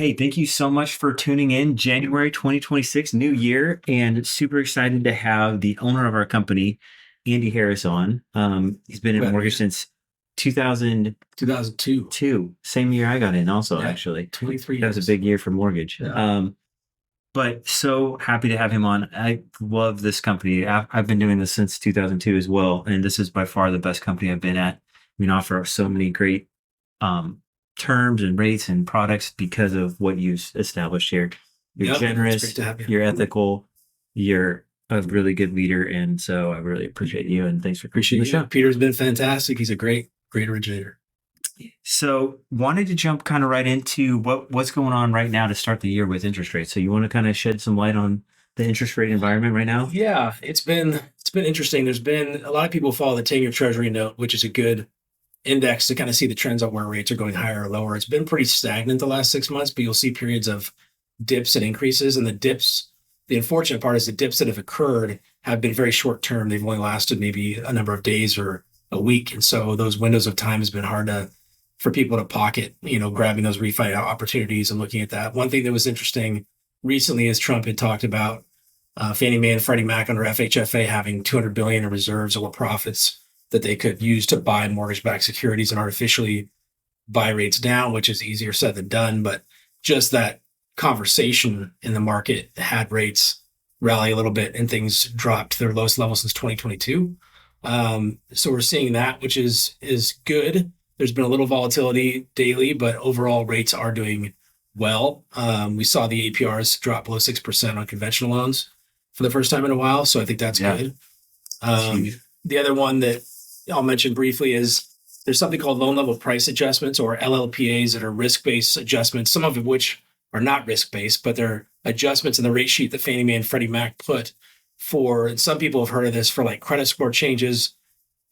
Hey, thank you so much for tuning in. January 2026, new year, and super excited to have the owner of our company, Andy Harris, on. He's been in mortgage since 2002, same year I got in also, actually. 23 years. That was a big year for mortgage. Yeah. But so happy to have him on. I love this company. I've been doing this since 2002 as well, and this is by far the best company I've been at. We offer so many great terms and rates and products because of what you've established here. You're generous, great to have you. You're ethical, you're a really good leader, and so I really appreciate you, and thanks for Appreciate the show. Peter's been fantastic. He's a great originator. So wanted to jump kind of right into what's going on right now to start the year with interest rates. So you want to kind of shed some light on the interest rate environment right now? Yeah, it's been interesting. There's been a lot of people follow the 10-year Treasury note, which is a good index to kind of see the trends on where rates are going higher or lower. It's been pretty stagnant the last 6 months, but you'll see periods of dips and increases. And the unfortunate part is the dips that have occurred have been very short term. They've only lasted maybe a number of days or a week. And so those windows of time has been hard for people to pocket, grabbing those refi opportunities and looking at that. One thing that was interesting recently is Trump had talked about Fannie Mae and Freddie Mac under FHFA having $200 billion in reserves or profits that they could use to buy mortgage-backed securities and artificially buy rates down, which is easier said than done. But just that conversation in the market had rates rally a little bit and things dropped to their lowest level since 2022. So we're seeing that, which is good. There's been a little volatility daily, but overall rates are doing well. We saw the APRs drop below 6% on conventional loans for the first time in a while. So I think that's good. The other one that I'll mention briefly is there's something called loan level price adjustments, or LLPAs, that are risk-based adjustments, some of which are not risk-based, but they're adjustments in the rate sheet that Fannie Mae and Freddie Mac put for, and some people have heard of this, for like credit score changes.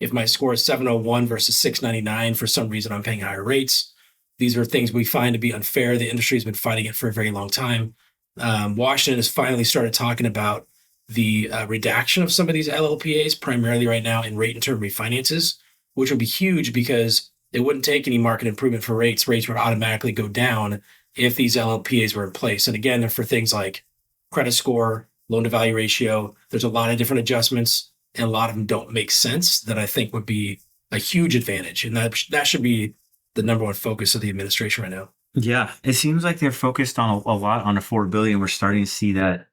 If my score is 701 versus 699, for some reason I'm paying higher rates. These are things we find to be unfair. The industry has been fighting it for a very long time. Washington has finally started talking about the redaction of some of these LLPAs, primarily right now in rate and term refinances, which would be huge because it wouldn't take any market improvement for rates. Rates would automatically go down if these LLPAs were in place. And again, they're for things like credit score, loan to value ratio. There's a lot of different adjustments, and a lot of them don't make sense, that I think would be a huge advantage. And that should be the number one focus of the administration right now. Yeah, it seems like they're focused on a lot on affordability, and we're starting to see that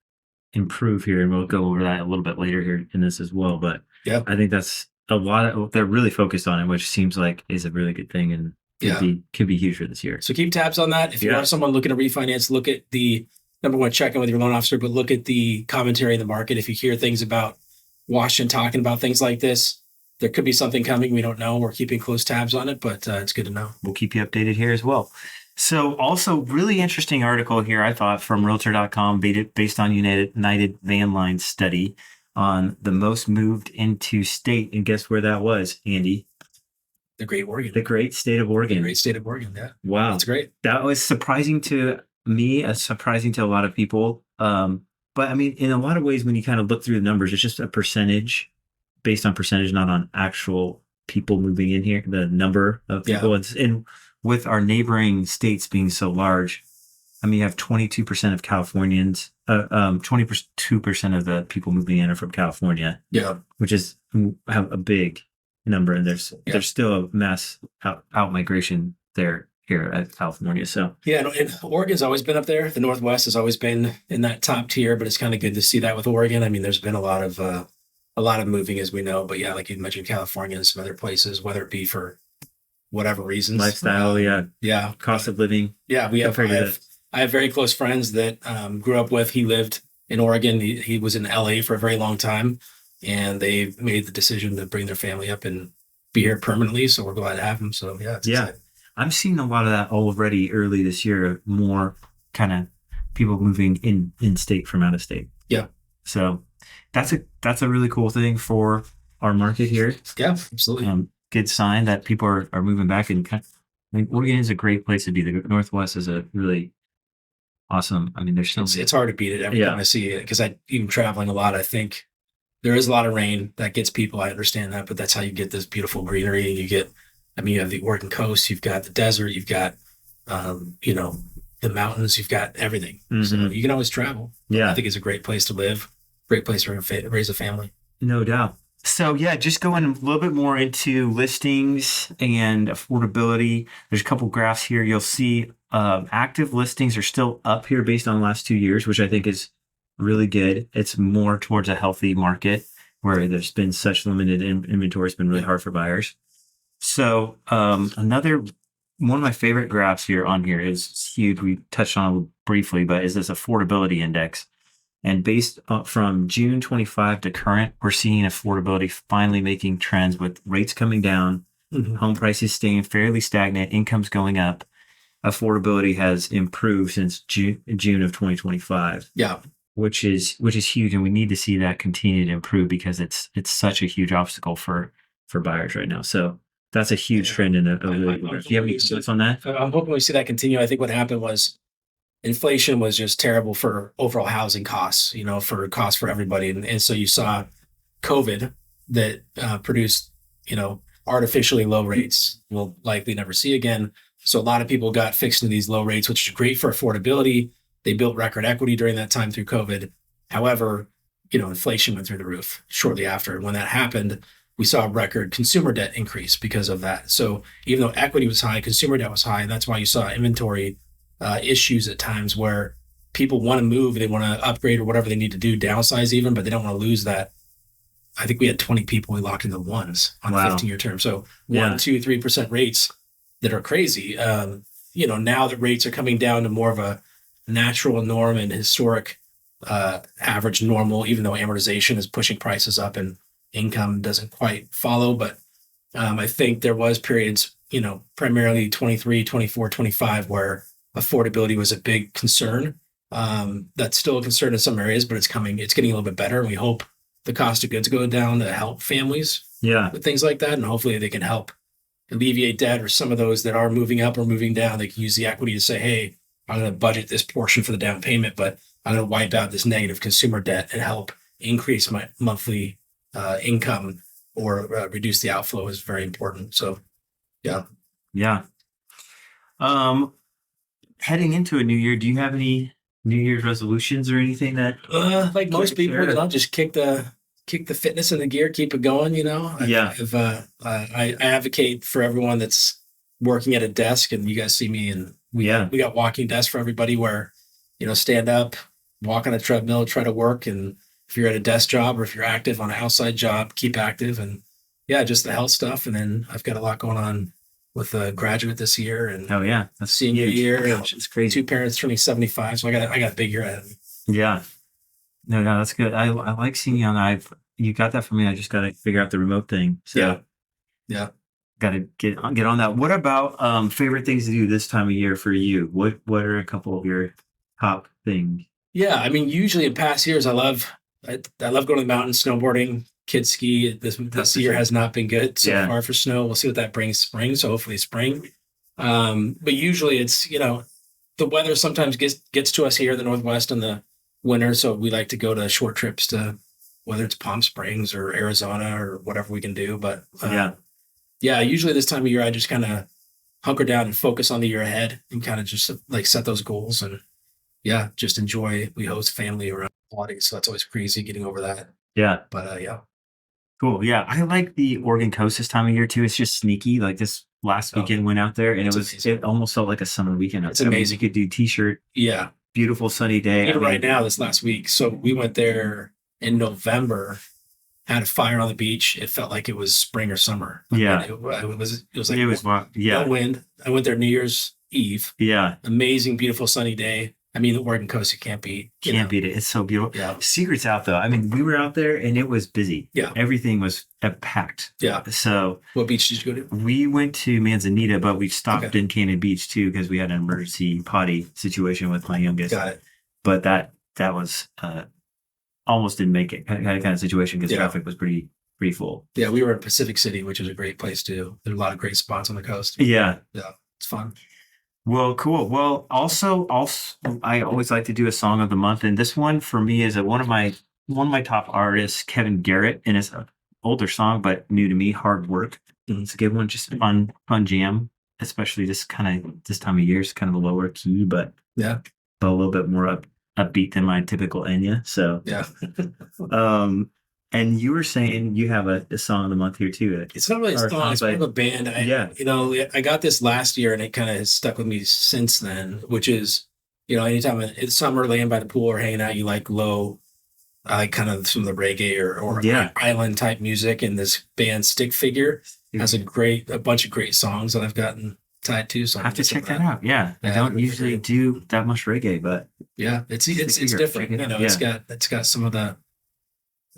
improve here. And we'll go over that a little bit later here in this as well. But yeah, I think that's a lot of, they're really focused on it, which seems like is a really good thing, and could be huge for this year. So keep tabs on that. If you are someone looking to refinance, look at the number one, check in with your loan officer, but look at the commentary in the market. If you hear things about Washington talking about things like this, there could be something coming. We don't know. We're keeping close tabs on it, but it's good to know. We'll keep you updated here as well. So also really interesting article here, I thought, from Realtor.com based on United Van Line study on the most moved into state. And guess where that was, Andy? The great Oregon. The great state of Oregon. The great state of Oregon, yeah. Wow. That's great. That was surprising to me, surprising to a lot of people. But I mean, in a lot of ways, when you kind of look through the numbers, it's just a percentage based on percentage, not on actual people moving in here, the number of people. And with our neighboring states being so large, I mean, you have 22% of Californians, 22% of the people moving in are from California. Yeah. Which is a big number. And there's still a mass out migration here at California. So yeah, and Oregon's always been up there. The Northwest has always been in that top tier, but it's kind of good to see that with Oregon. I mean, there's been a lot of moving, as we know, but yeah, like you mentioned, California and some other places, whether it be for whatever reasons, lifestyle, cost of living. Yeah, I have very close friends that grew up with. He lived in Oregon. He was in LA for a very long time, and they made the decision to bring their family up and be here permanently. So we're glad to have him. So yeah, it's exciting. I'm seeing a lot of that already early this year. More kind of people moving in state from out of state. Yeah. So that's a really cool thing for our market here. Yeah, absolutely. Good sign that people are moving back. And I mean, Oregon is a great place to be. The Northwest is a really awesome. I mean, it's hard to beat it every time I see it, because even traveling a lot, I think there is a lot of rain that gets people. I understand that, but that's how you get this beautiful greenery. And you have the Oregon coast, you've got the desert, you've got, the mountains, you've got everything. So Mhm. you can always travel. I Yeah, think it's a great place to live, great place to raise a family. no doubt. So yeah, just going a little bit more into listings and affordability. There's a couple graphs here. You'll see active listings are still up here based on the last 2 years, which I think is really good. It's more towards a healthy market where there's been such limited inventory. It's been really hard for buyers. So another one of my favorite graphs here on here is huge. We touched on it briefly, but is this affordability index? And based from June 25 to current, we're seeing affordability finally making trends with rates coming down, home prices staying fairly stagnant, incomes going up. Affordability has improved since June of 2025. Yeah. Which is huge, and we need to see that continue to improve because it's such a huge obstacle for buyers right now. So that's a huge trend in do you have any thoughts on that? I'm hoping we see that continue. I think what happened was inflation was just terrible for overall housing costs, for costs for everybody. And so you saw COVID that produced, artificially low rates we'll likely never see again. So a lot of people got fixed into these low rates, which is great for affordability. They built record equity during that time through COVID. However, inflation went through the roof shortly after. When that happened, we saw record consumer debt increase because of that. So even though equity was high, consumer debt was high. And that's why you saw inventory issues at times where people want to move, they want to upgrade or whatever they need to do, downsize even, but they don't want to lose that. I think we had 20 people we locked into ones on a 15-year term. So 1%, 2%, 3% rates that are crazy. Now the rates are coming down to more of a natural norm and historic average normal, even though amortization is pushing prices up and income doesn't quite follow. But I think there was periods, primarily 23, 24, 25, where affordability was a big concern. That's still a concern in some areas, but it's getting a little bit better. And we hope the cost of goods go down to help families with things like that. And hopefully they can help alleviate debt, or some of those that are moving up or moving down, they can use the equity to say, hey, I'm going to budget this portion for the down payment, but I'm going to wipe out this negative consumer debt and help increase my monthly income or reduce the outflow is very important. So, yeah. Yeah. Heading into a new year, do you have any New Year's resolutions or anything that? Like most people, just kick the fitness in the gear, keep it going. I advocate for everyone that's working at a desk, and you guys see me, and we got walking desks for everybody where, stand up, walk on a treadmill, try to work. And if you're at a desk job or if you're active on an outside job, keep active. And just the health stuff. And then I've got a lot going on with a graduate this year, and that's senior huge. year. Gosh, it's crazy. 2 parents turning 75. So I got a big year ahead of me. Yeah. No, that's good. I like seeing you. You got that for me. I just got to figure out the remote thing. So yeah. Got to get on that. What about favorite things to do this time of year for you? What are a couple of your top things? Yeah, I mean, usually in past years, I love going to the mountains, snowboarding, kid ski. This year has not been good so far for snow. We'll see what that brings spring. So hopefully spring. But usually it's, the weather sometimes gets to us here in the Northwest in the winter. So we like to go to short trips to whether it's Palm Springs or Arizona or whatever we can do. But usually this time of year, I just kind of hunker down and focus on the year ahead and kind of just like set those goals and just enjoy. We host family around holidays, so that's always crazy getting over that. Yeah. But Cool. Yeah. I like the Oregon coast this time of year too. It's just sneaky. Like this last weekend went out there and it almost felt like a summer weekend. It's amazing. You could do t-shirt. Yeah. Beautiful sunny day. Even right now, this last week. So we went there in November, had a fire on the beach. It felt like it was spring or summer. It was like no wind. I went there New Year's Eve. Yeah. Amazing, beautiful sunny day. I mean, the Oregon coast, you can't beat. Can't beat it. It's so beautiful. Yeah. Secret's out though. I mean, we were out there and it was busy. Yeah. Everything was packed. Yeah. So what beach did you go to? We went to Manzanita, but we stopped in Cannon Beach too because we had an emergency potty situation with my youngest. Got it. But that was almost didn't make it kind of situation because traffic was pretty full. Yeah, we were in Pacific City, which is a great place too. There's a lot of great spots on the coast. Yeah. Yeah. It's fun. Well, cool. Well, also, I always like to do a song of the month, and this one for me is one of my top artists, Kevin Garrett, and it's an older song but new to me, "Hard Work." It's a good one, just fun jam. especially this time of year is kind of a lower key, but Yeah. a little bit more upbeat than my typical Enya. So Yeah. and you were saying you have a song of the month here too. It's not really a song, it's more of a band. I got this last year and it kind of has stuck with me since then, which is, anytime it's summer laying by the pool or hanging out, you like low, I like kind of some of the reggae or island type music. And this band Stick Figure has a bunch of great songs that I've gotten tied to. So I have to check that out. Yeah. I don't usually do that much reggae, but yeah, it's different. It's got some of the,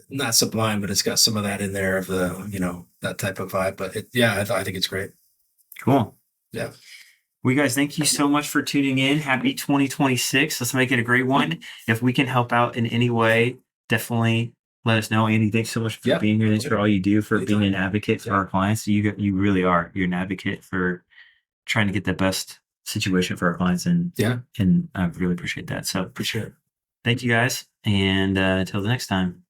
not sublime, but it's got some of that in there of the, that type of vibe. But I think it's great. Cool. Yeah. Well, you guys, thank you so much for tuning in. Happy 2026. Let's make it a great one. If we can help out in any way, definitely let us know. Andy, thanks so much for being here. Thanks for all you do, for being an advocate for our clients. You really are. You're an advocate for trying to get the best situation for our clients. And I really appreciate that. So for sure. Thank you guys. And until the next time.